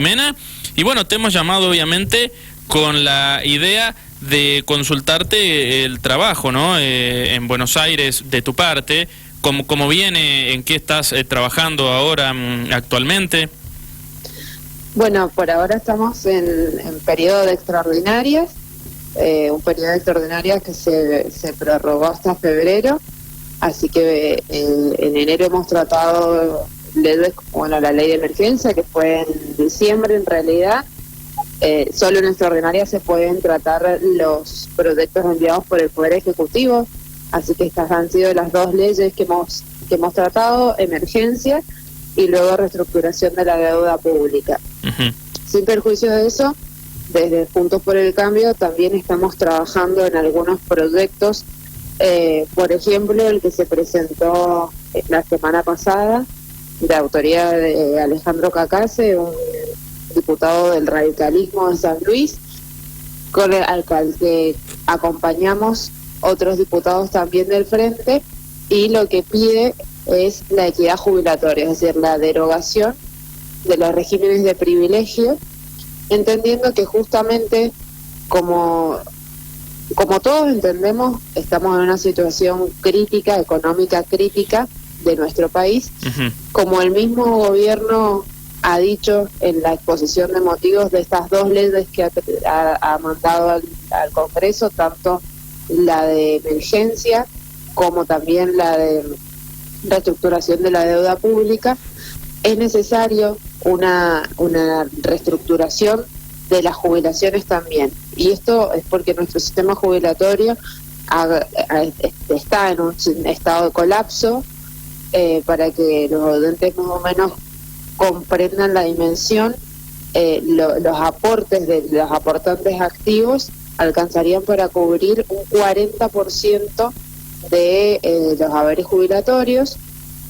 Jimena, y bueno, te hemos llamado obviamente con la idea de consultarte el trabajo, ¿no? En Buenos Aires, de tu parte, cómo viene, en qué estás trabajando ahora actualmente. Bueno, por ahora estamos en periodo de extraordinarias, un periodo de extraordinarias que se prorrogó hasta febrero, así que en enero hemos tratado la ley de emergencia, que fue en diciembre en realidad. Solo en extraordinaria se pueden tratar los proyectos enviados por el Poder Ejecutivo, así que estas han sido las dos leyes que hemos tratado: emergencia y luego reestructuración de la deuda pública. Uh-huh. Sin perjuicio de eso, desde Juntos por el Cambio también estamos trabajando en algunos proyectos, por ejemplo el que se presentó la semana pasada, de autoría de Alejandro Cacase, un diputado del radicalismo de San Luis, con al que acompañamos otros diputados también del Frente, y lo que pide es la equidad jubilatoria, es decir, la derogación de los regímenes de privilegio, entendiendo que justamente como todos entendemos, estamos en una situación crítica, económica crítica de nuestro país. Uh-huh. Como el mismo gobierno ha dicho en la exposición de motivos de estas dos leyes que ha mandado al Congreso, tanto la de emergencia como también la de reestructuración de la deuda pública, es necesario una reestructuración de las jubilaciones también. Y esto es porque nuestro sistema jubilatorio está en un estado de colapso. Para que los oyentes más o menos comprendan la dimensión, los aportes de los aportantes activos alcanzarían para cubrir un 40% de los haberes jubilatorios,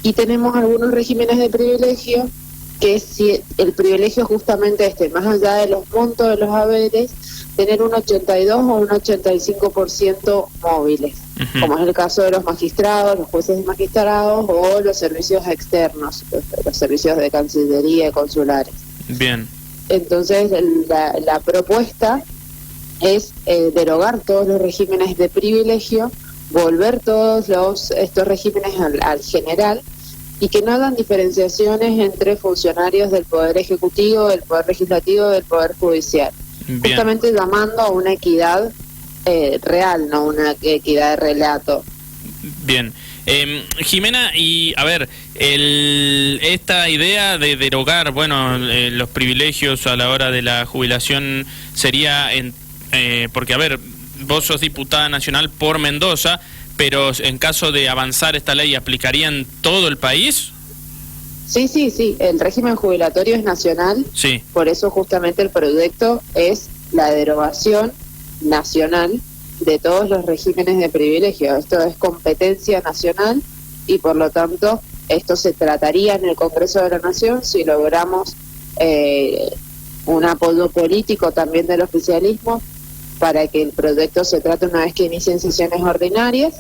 y tenemos algunos regímenes de privilegio que si el privilegio justamente más allá de los montos de los haberes, tener un 82 o un 85% móviles, uh-huh, como es el caso de los magistrados, los jueces de magistrados o los servicios externos, los servicios de Cancillería y consulares. Bien. Entonces la propuesta es derogar todos los regímenes de privilegio, volver todos estos regímenes al general, y que no hagan diferenciaciones entre funcionarios del Poder Ejecutivo, del Poder Legislativo, del Poder Judicial. Bien. Justamente llamando a una equidad real, no una equidad de relato. Bien. Jimena, y a ver, esta idea de derogar, los privilegios a la hora de la jubilación sería, porque a ver, vos sos diputada nacional por Mendoza, pero en caso de avanzar esta ley, ¿aplicaría en todo el país? Sí, el régimen jubilatorio es nacional, sí. Por eso justamente el proyecto es la derogación nacional de todos los regímenes de privilegio. Esto es competencia nacional y por lo tanto esto se trataría en el Congreso de la Nación si logramos un apoyo político también del oficialismo para que el proyecto se trate una vez que inicien sesiones ordinarias,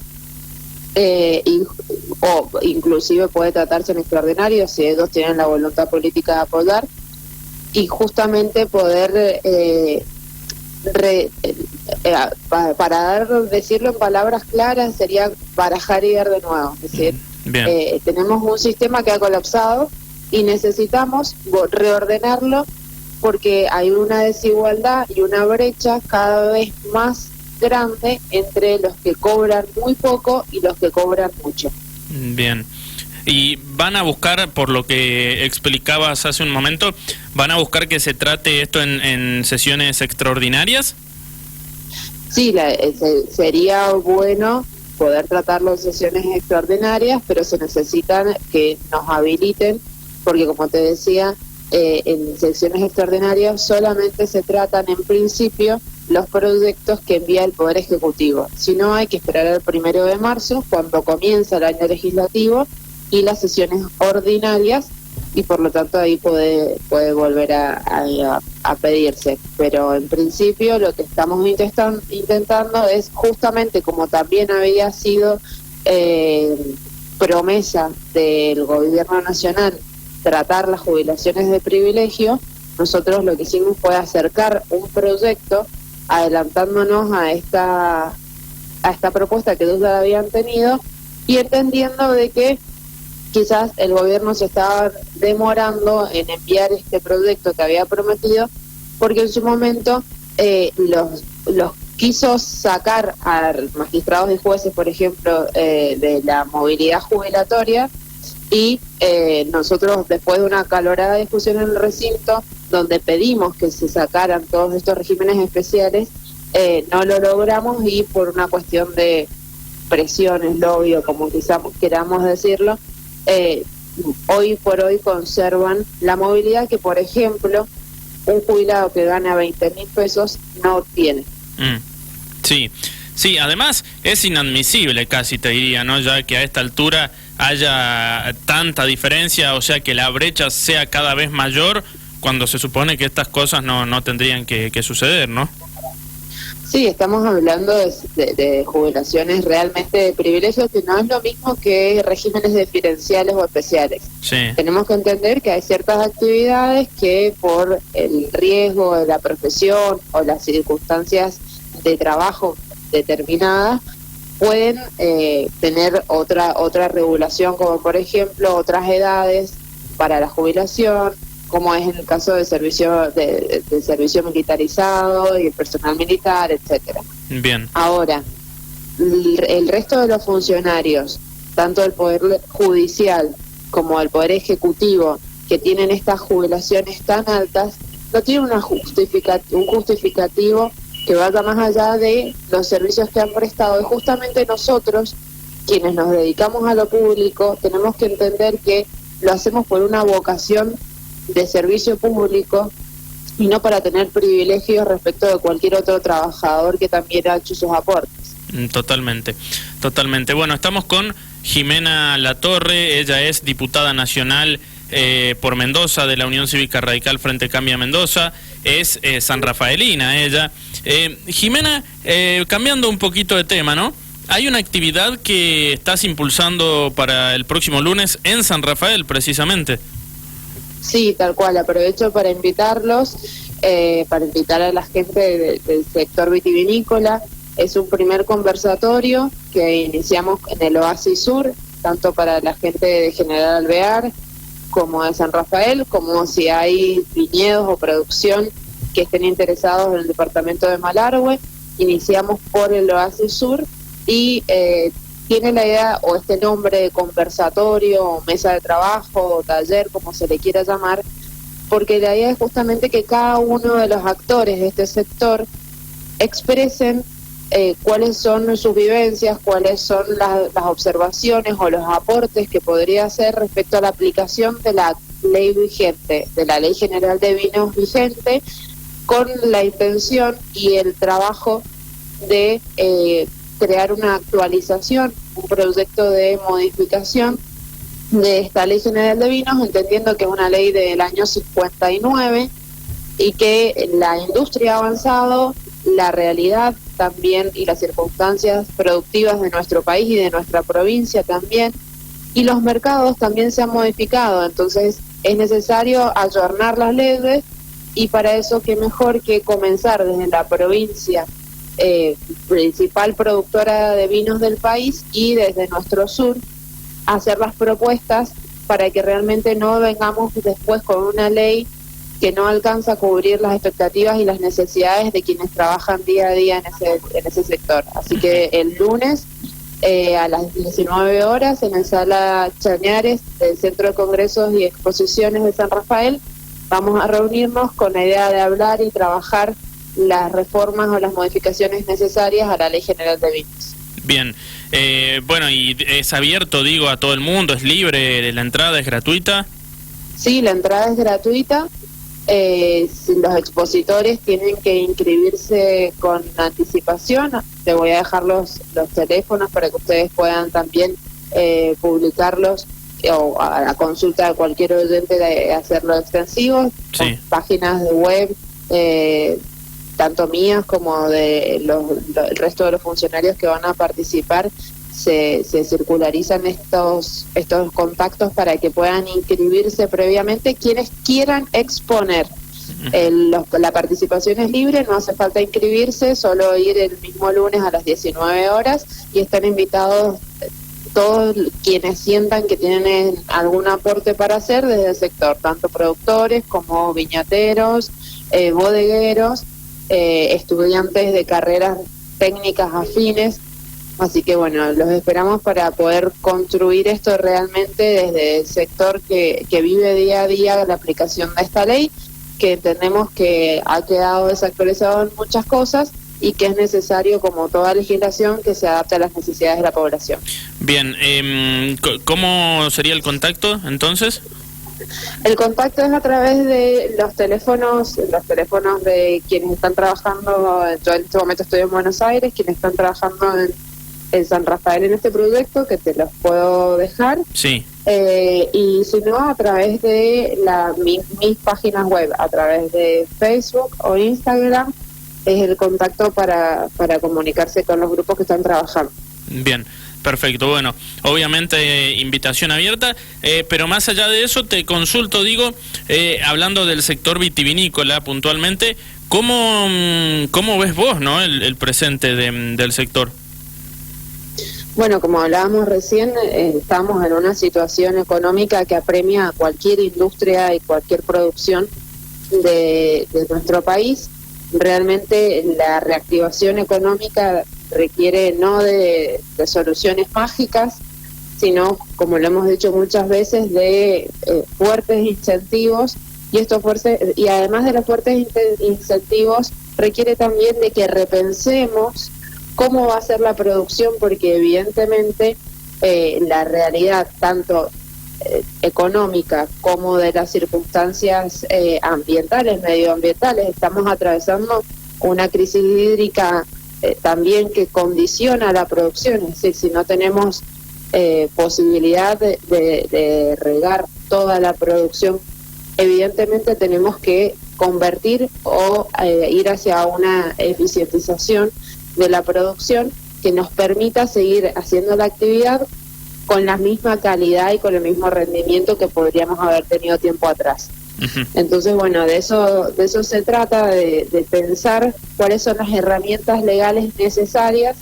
o inclusive puede tratarse en extraordinario si ellos tienen la voluntad política de apoyar, y justamente poder para decirlo en palabras claras sería barajar y dar de nuevo, es decir, tenemos un sistema que ha colapsado y necesitamos reordenarlo porque hay una desigualdad y una brecha cada vez más grande entre los que cobran muy poco y los que cobran mucho. Bien. Y van a buscar, por lo que explicabas hace un momento, ¿van a buscar que se trate esto en sesiones extraordinarias? Sí, sería bueno poder tratarlo en sesiones extraordinarias, pero se necesitan que nos habiliten, porque como te decía, en sesiones extraordinarias solamente se tratan en principio los proyectos que envía el Poder Ejecutivo. Si no, hay que esperar al 1 de marzo, cuando comienza el año legislativo y las sesiones ordinarias, y por lo tanto ahí puede volver a pedirse. Pero en principio lo que estamos intentando es justamente, como también había sido promesa del gobierno nacional, tratar las jubilaciones de privilegio, nosotros lo que hicimos fue acercar un proyecto adelantándonos a esta propuesta que ellos ya habían tenido y entendiendo de que quizás el gobierno se estaba demorando en enviar este proyecto que había prometido, porque en su momento los quiso sacar a magistrados y jueces, por ejemplo, de la movilidad jubilatoria, y nosotros, después de una acalorada discusión en el recinto, donde pedimos que se sacaran todos estos regímenes especiales, no lo logramos, y por una cuestión de presiones, lobby, o como quizás queramos decirlo, hoy por hoy conservan la movilidad que, por ejemplo, un jubilado que gana 20.000 pesos no tiene. Sí, además es inadmisible casi, te diría, ¿no? Ya que a esta altura haya tanta diferencia, o sea, que la brecha sea cada vez mayor, cuando se supone que estas cosas no tendrían que suceder, ¿no? Sí, estamos hablando de jubilaciones realmente de privilegios, que no es lo mismo que regímenes diferenciales o especiales. Sí. Tenemos que entender que hay ciertas actividades que por el riesgo de la profesión o las circunstancias de trabajo determinadas pueden tener otra regulación, como por ejemplo otras edades para la jubilación, como es en el caso del servicio del servicio militarizado y el personal militar, etcétera. Bien. Ahora, el resto de los funcionarios, tanto del Poder Judicial como del Poder Ejecutivo, que tienen estas jubilaciones tan altas, no tienen un justificativo que vaya más allá de los servicios que han prestado. Y justamente nosotros, quienes nos dedicamos a lo público, tenemos que entender que lo hacemos por una vocación de servicio público y no para tener privilegios respecto de cualquier otro trabajador que también ha hecho sus aportes. Totalmente. Bueno, estamos con Jimena Latorre. Ella es diputada nacional por Mendoza, de la Unión Cívica Radical Frente Cambia Mendoza. Es sanrafaelina ella. Jimena, cambiando un poquito de tema, ¿no? Hay una actividad que estás impulsando para el próximo lunes en San Rafael, precisamente. Sí, tal cual. Aprovecho para invitarlos, para invitar a la gente del sector vitivinícola. Es un primer conversatorio que iniciamos en el Oasis Sur, tanto para la gente de General Alvear como de San Rafael, como si hay viñedos o producción que estén interesados en el departamento de Malargüe. Iniciamos por el Oasis Sur y tiene la idea, o este nombre de conversatorio, o mesa de trabajo, o taller, como se le quiera llamar, porque la idea es justamente que cada uno de los actores de este sector expresen cuáles son sus vivencias, cuáles son las observaciones o los aportes que podría hacer respecto a la aplicación de la ley vigente, de la Ley General de Vinos vigente, con la intención y el trabajo de crear una actualización, un proyecto de modificación de esta Ley General de Vinos, entendiendo que es una ley del año 59 y que la industria ha avanzado, la realidad también y las circunstancias productivas de nuestro país y de nuestra provincia también, y los mercados también se han modificado. Entonces es necesario ayornar las leyes, y para eso qué mejor que comenzar desde la provincia principal productora de vinos del país y desde nuestro sur hacer las propuestas para que realmente no vengamos después con una ley que no alcanza a cubrir las expectativas y las necesidades de quienes trabajan día a día en ese sector. Así que el lunes a las 19 horas en la Sala Chañares del Centro de Congresos y Exposiciones de San Rafael vamos a reunirnos con la idea de hablar y trabajar las reformas o las modificaciones necesarias a la Ley General de Vinos. Bien, bueno, y es abierto, digo, a todo el mundo, es libre, la entrada es gratuita. Sí, la entrada es gratuita. Los expositores tienen que inscribirse con anticipación. Te voy a dejar los teléfonos para que ustedes puedan también publicarlos, o a la consulta de cualquier oyente de hacerlo extensivo. Sí. Páginas de web, tanto mías como de el resto de los funcionarios que van a participar, se circularizan estos contactos para que puedan inscribirse previamente quienes quieran exponer. La participación es libre, no hace falta inscribirse, solo ir el mismo lunes a las 19 horas y están invitados todos quienes sientan que tienen algún aporte para hacer desde el sector, tanto productores como viñateros, bodegueros, estudiantes de carreras técnicas afines. Así que bueno, los esperamos para poder construir esto realmente desde el sector que vive día a día la aplicación de esta ley, que entendemos que ha quedado desactualizado en muchas cosas y que es necesario, como toda legislación, que se adapte a las necesidades de la población. Bien, ¿cómo sería el contacto entonces? El contacto es a través de los teléfonos de quienes están trabajando. Yo en este momento estoy en Buenos Aires, quienes están trabajando en San Rafael en este proyecto, que te los puedo dejar. Sí. Y si no, a través de mis páginas web, a través de Facebook o Instagram, es el contacto para comunicarse con los grupos que están trabajando. Bien, perfecto. Bueno, obviamente invitación abierta, pero más allá de eso te consulto, hablando del sector vitivinícola puntualmente, ¿cómo ves vos, no, el presente del sector? Bueno, como hablábamos recién, estamos en una situación económica que apremia a cualquier industria y cualquier producción de nuestro país. Realmente la reactivación económica requiere no de soluciones mágicas, sino, como lo hemos dicho muchas veces, de fuertes incentivos, y además de los fuertes incentivos requiere también de que repensemos cómo va a ser la producción, porque evidentemente la realidad tanto económica como de las circunstancias ambientales, medioambientales, estamos atravesando una crisis hídrica también que condiciona la producción. Es decir, si no tenemos posibilidad de regar toda la producción, evidentemente tenemos que convertir o ir hacia una eficientización de la producción que nos permita seguir haciendo la actividad con la misma calidad y con el mismo rendimiento que podríamos haber tenido tiempo atrás. Uh-huh. Entonces, bueno, de eso se trata, de pensar cuáles son las herramientas legales necesarias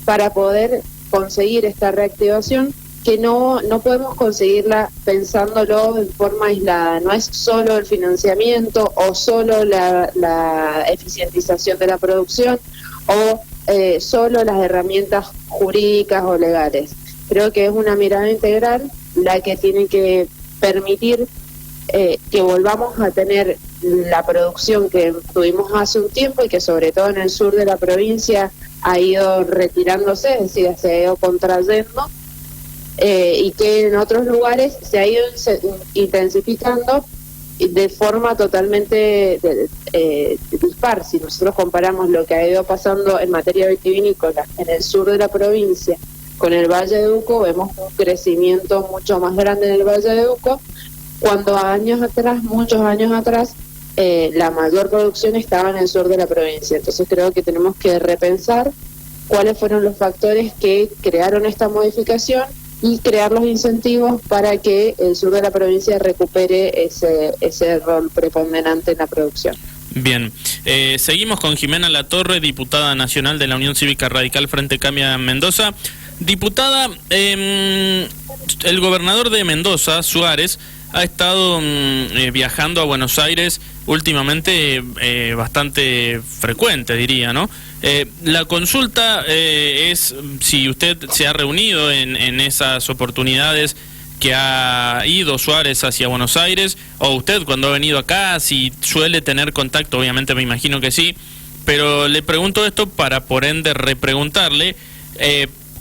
para poder conseguir esta reactivación, que no podemos conseguirla pensándolo en forma aislada. No es solo el financiamiento o solo la eficientización de la producción o solo las herramientas jurídicas o legales. Creo que es una mirada integral la que tiene que permitir que volvamos a tener la producción que tuvimos hace un tiempo y que sobre todo en el sur de la provincia ha ido retirándose, es decir, se ha ido contrayendo, y que en otros lugares se ha ido intensificando de forma totalmente dispar. Si nosotros comparamos lo que ha ido pasando en materia vitivinícola en el sur de la provincia con el Valle de Uco, vemos un crecimiento mucho más grande en el Valle de Uco, cuando muchos años atrás, la mayor producción estaba en el sur de la provincia. Entonces creo que tenemos que repensar cuáles fueron los factores que crearon esta modificación y crear los incentivos para que el sur de la provincia recupere ese rol preponderante en la producción. Bien, seguimos con Jimena Latorre, diputada nacional de la Unión Cívica Radical Frente Cambia Mendoza. Diputada, el gobernador de Mendoza, Suárez, ha estado viajando a Buenos Aires últimamente bastante frecuente, diría, ¿no? La consulta es si usted se ha reunido en esas oportunidades que ha ido Suárez hacia Buenos Aires, o usted cuando ha venido acá, si suele tener contacto. Obviamente me imagino que sí, pero le pregunto esto para por ende repreguntarle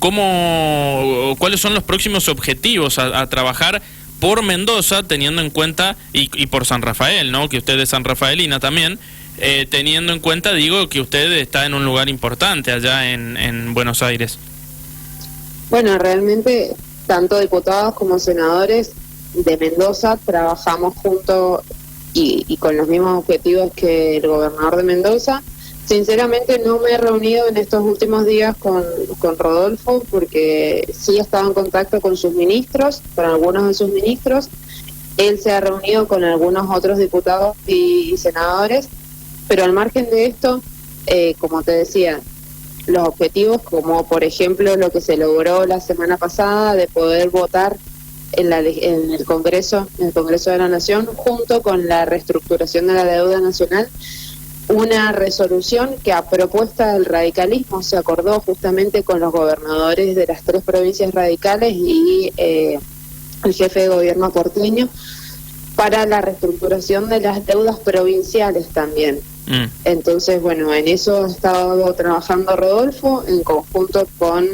cuáles son los próximos objetivos a trabajar por Mendoza, teniendo en cuenta, y por San Rafael, ¿no? Que usted es sanrafaelina también, teniendo en cuenta, que usted está en un lugar importante allá en Buenos Aires. Bueno, realmente, tanto diputados como senadores de Mendoza trabajamos juntos y con los mismos objetivos que el gobernador de Mendoza. Sinceramente no me he reunido en estos últimos días con Rodolfo, porque sí he estado en contacto con sus ministros, con algunos de sus ministros, Él se ha reunido con algunos otros diputados y senadores, pero al margen de esto, como te decía, los objetivos, como por ejemplo lo que se logró la semana pasada de poder votar en el Congreso de la Nación, junto con la reestructuración de la deuda nacional, una resolución que a propuesta del radicalismo se acordó justamente con los gobernadores de las 3 provincias radicales y el jefe de gobierno porteño, para la reestructuración de las deudas provinciales también. Entonces, bueno, en eso ha estado trabajando Rodolfo en conjunto con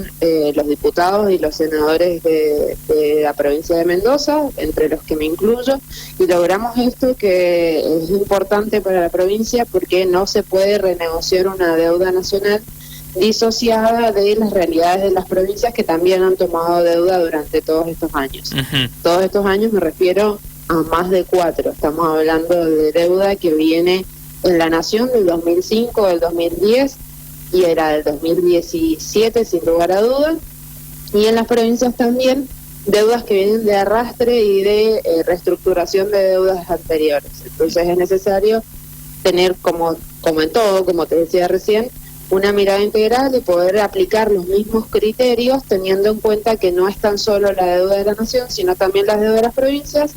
los diputados y los senadores de la provincia de Mendoza, entre los que me incluyo, y logramos esto que es importante para la provincia porque no se puede renegociar una deuda nacional disociada de las realidades de las provincias que también han tomado deuda durante todos estos años. Todos estos años me refiero a más de 4. Estamos hablando de deuda que viene en la Nación del 2005, del 2010 y era del 2017 sin lugar a dudas, y en las provincias también deudas que vienen de arrastre y de reestructuración de deudas anteriores. Entonces es necesario tener, como en todo, como te decía recién, una mirada integral y poder aplicar los mismos criterios, teniendo en cuenta que no es tan solo la deuda de la Nación, sino también la deuda de las provincias.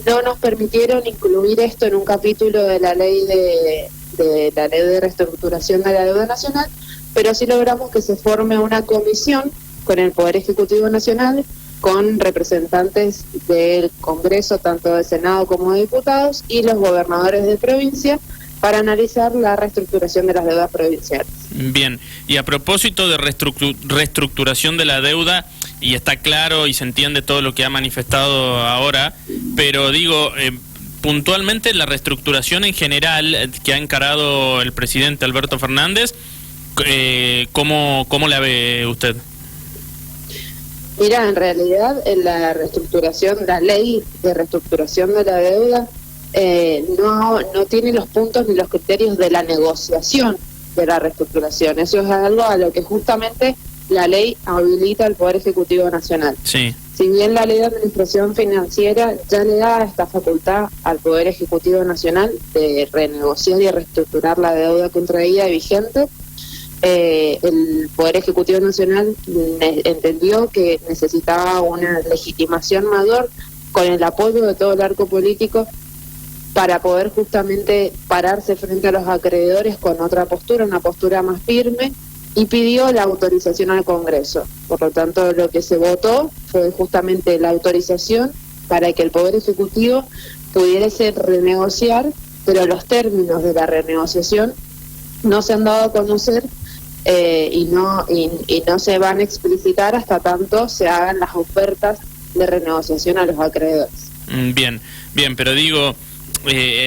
No nos permitieron incluir esto en un capítulo de la ley de reestructuración de la deuda nacional, pero sí logramos que se forme una comisión con el Poder Ejecutivo Nacional, con representantes del Congreso, tanto del Senado como de diputados, y los gobernadores de provincia, para analizar la reestructuración de las deudas provinciales. Bien, y a propósito de reestructuración de la deuda, y está claro y se entiende todo lo que ha manifestado ahora, pero digo, puntualmente la reestructuración en general que ha encarado el presidente Alberto Fernández, ¿cómo la ve usted? Mira, en realidad la ley de reestructuración de la deuda no tiene los puntos ni los criterios de la negociación de la reestructuración. Eso es algo a lo que justamente la ley habilita al Poder Ejecutivo Nacional. Sí. Si bien la ley de administración financiera ya le da esta facultad al Poder Ejecutivo Nacional de renegociar y reestructurar la deuda contraída y vigente, el Poder Ejecutivo Nacional entendió que necesitaba una legitimación mayor con el apoyo de todo el arco político para poder justamente pararse frente a los acreedores con otra postura, una postura más firme, y pidió la autorización al Congreso. Por lo tanto, lo que se votó fue justamente la autorización para que el Poder Ejecutivo pudiese renegociar, pero los términos de la renegociación no se han dado a conocer y no se van a explicitar hasta tanto se hagan las ofertas de renegociación a los acreedores. Bien, pero digo,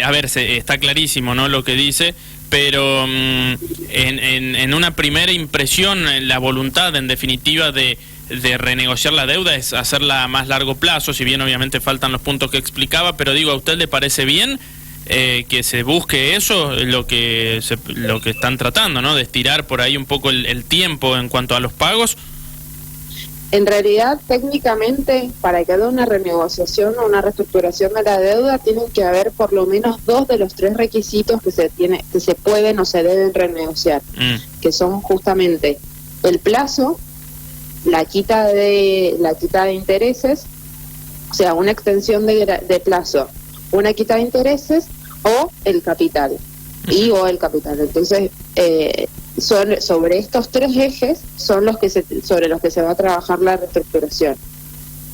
a ver, está clarísimo, ¿no?, lo que dice, pero en una primera impresión, la voluntad en definitiva de renegociar la deuda es hacerla a más largo plazo, si bien obviamente faltan los puntos que explicaba, pero digo, ¿a usted le parece bien que se busque eso, lo que están tratando, ¿no?, de estirar por ahí un poco el tiempo en cuanto a los pagos? En realidad, técnicamente, para que haya una renegociación o una reestructuración de la deuda, tienen que haber por lo menos 2 de los 3 requisitos que se pueden o se deben renegociar, que son justamente el plazo, la quita de intereses, o sea, una extensión de plazo, una quita de intereses o el capital, o el capital. Entonces, sobre estos 3 ejes son sobre los que se va a trabajar la reestructuración.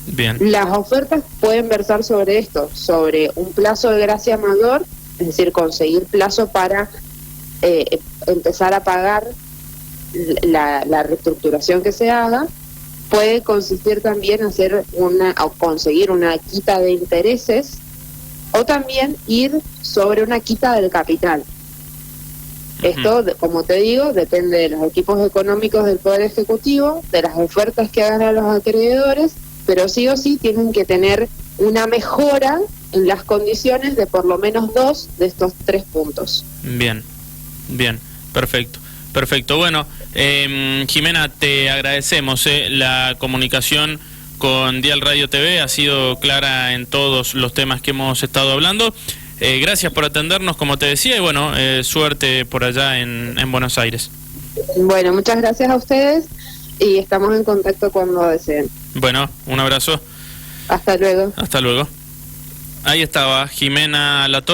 Bien. Las ofertas pueden versar sobre esto, sobre un plazo de gracia mayor, es decir, conseguir plazo para empezar a pagar la reestructuración que se haga. Puede consistir también en conseguir una quita de intereses, o también ir sobre una quita del capital. Esto, como te digo, depende de los equipos económicos del Poder Ejecutivo, de las ofertas que hagan a los acreedores, pero sí o sí tienen que tener una mejora en las condiciones de por lo menos 2 de estos 3 puntos. Bien, perfecto. Bueno, Jimena, te agradecemos la comunicación con Dial Radio TV, ha sido clara en todos los temas que hemos estado hablando. Gracias por atendernos, como te decía, y bueno, suerte por allá en Buenos Aires. Bueno, muchas gracias a ustedes y estamos en contacto cuando deseen. Bueno, un abrazo. Hasta luego. Hasta luego. Ahí estaba Jimena Latorre.